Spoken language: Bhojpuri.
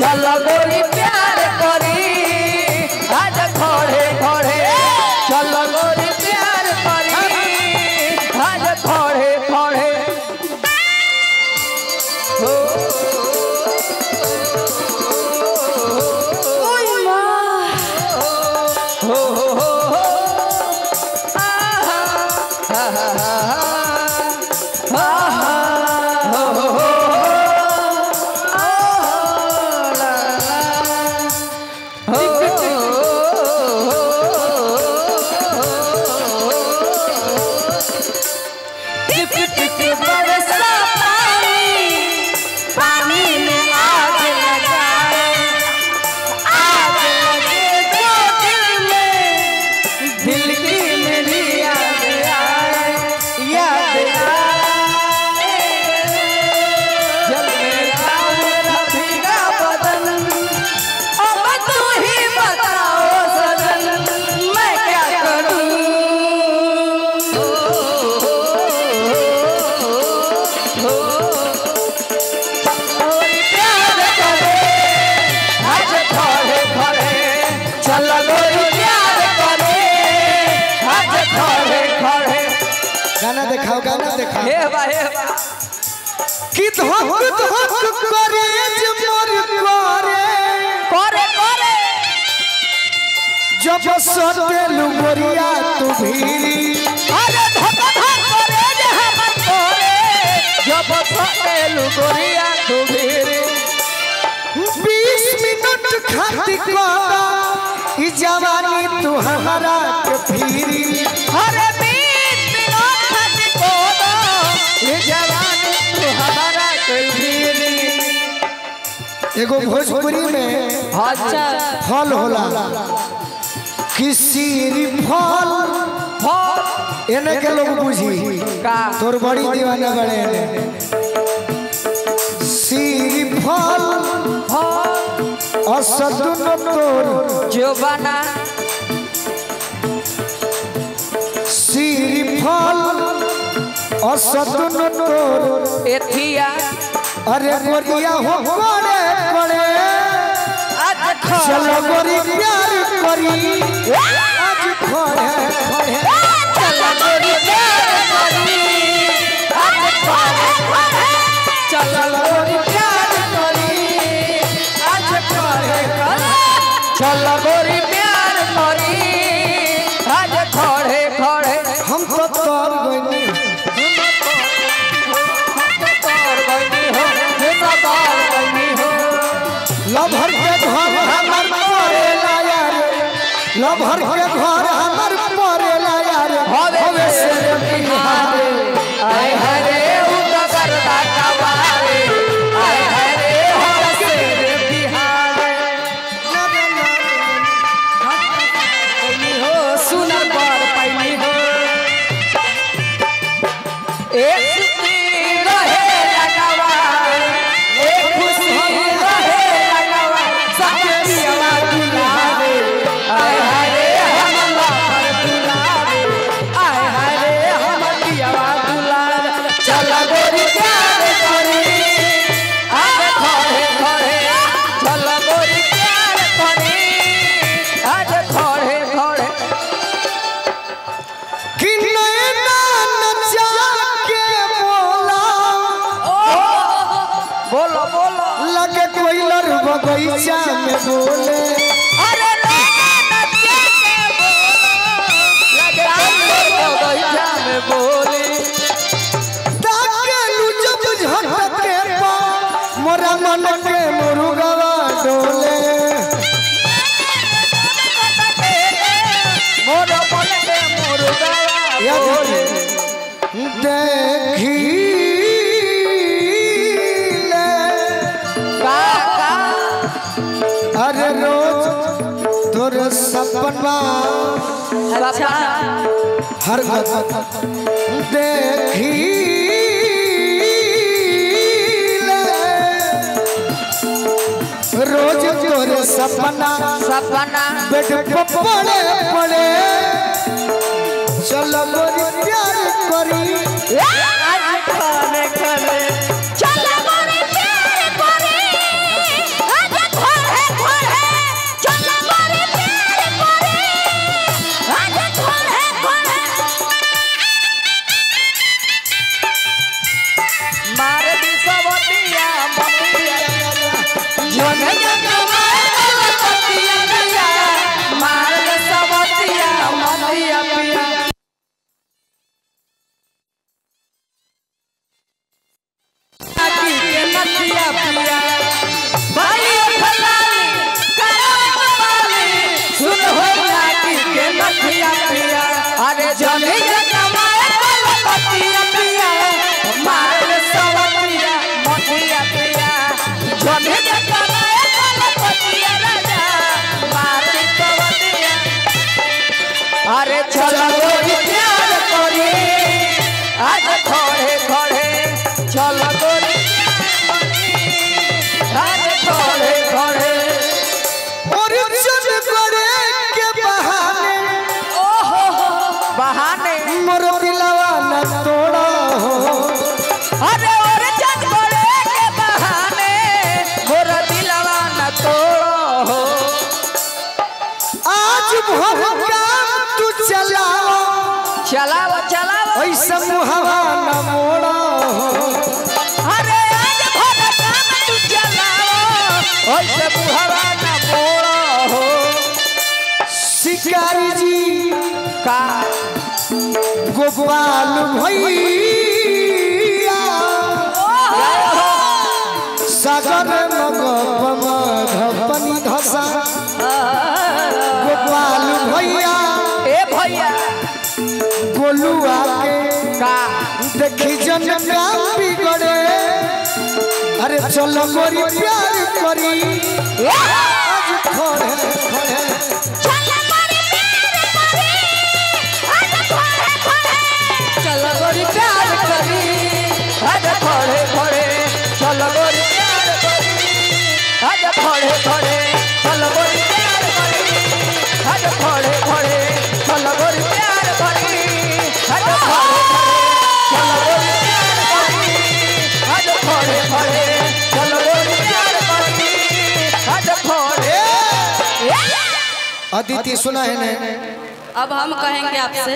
चल गोरी प्यार करी आज खड़े खड़े चल गोरी प्यार करी आज खड़े खड़े हो गाना दिखाओ गाना दिखाओ हे बा कि धक धक करे जे मोर करे करे जब सतेलु गोरिया तू भीरी अरे धक धक करे जे हमर करे जब सतेलु गोरिया तू भीरी 20 मिनट खाती कोदा ई जवानी तू हमारा के भीरी अरे 20 मिनट खाती कोदा ई जवानी तू हमारा के भीरी एगो भोजपुरी में अच्छा फल होला किसी फल एने के लोग बुझी का तोर बड़ी दीवाना बड़े सीरी फल असदुन तोर जोबाना सीरी फल असदुन तोर एथिया अरे गोरिया हो करे करे आज चलो गोरी प्यार करी आज खड़े खड़े चल गोरी प्यार करी आज खड़े खड़े चल गोरी प्यार करी आज खड़े खड़े चल गोरी प्यार करी आज खड़े खड़े हम तो तोर गइनी लभर के घर हमर परेला यार लभर के घर हमर परेला यार हवे से बिहार आए हरे उनका करता कवारे आए हरे हर से बिहार हो सुनर पर पैनी हो एक खुशी रहे लगवा एक खुशी रहे लगवा सबके दिया दुलारे आए हरे हम पर दुलारे आए हरे हम दिया दुलारे चल गोरी प्यार करी आज खड़े खड़े चल गोरी प्यार करी आज खड़े खड़े कि नैना नचा के बोला बोलो बोलो लगे कोइलर बगीचा में बोले अरे नचे के बोलो लगे बगीचा में बोली ताके लुजब झटके पा मोरा मन के मुर्गवा डोले मोर बोले के मुर्गा बोले देखी ले का अरे रोज तोर सपना अच्छा हर वक्त देखी ले रोज तोर सपना सपना बेड पे पड़े पड़े चल गोरी प्यार करी आज खड़े खड़े चल गोरी प्यार करी आज अरे चलो गोरी प्यार करी आज खड़े खड़े चलो गोरी आज खड़े खड़े और चल करे के बहाने ओहो बहाने मोर दिलवा न तोड़ा हो अरे और चल करे के बहाने मोर दिलवा न तोड़ो हो आज भर काम तू चलाओ चलाओ चलाओ ऐसा मुहावा न मोड़ा हो अरे आज भर काम तू चलाओ ऐसे बुहवा न मोड़ो हो शिकारी जी का गोपाल भैया सागर मगपनी धसा गोपाल भैया ए भैया गोलुआ के का देखी जन काम बिगड़े अरे चलो गोरी प्यार करी आज खड़े खड़े चलो गोरी प्यार करी आज खड़े खड़े चलो गोरी प्यार करी आज खड़े खड़े चलो गोरी प्यार करी आज खड़े खड़े चलो गोरी प्यार करी आज खड़े खड़े चलो गोरी प्यार करी आज खड़े खड़े चलो गोरी प्यार करी आज खड़े अदिति सुना है ने अब हम कहेंगे आपसे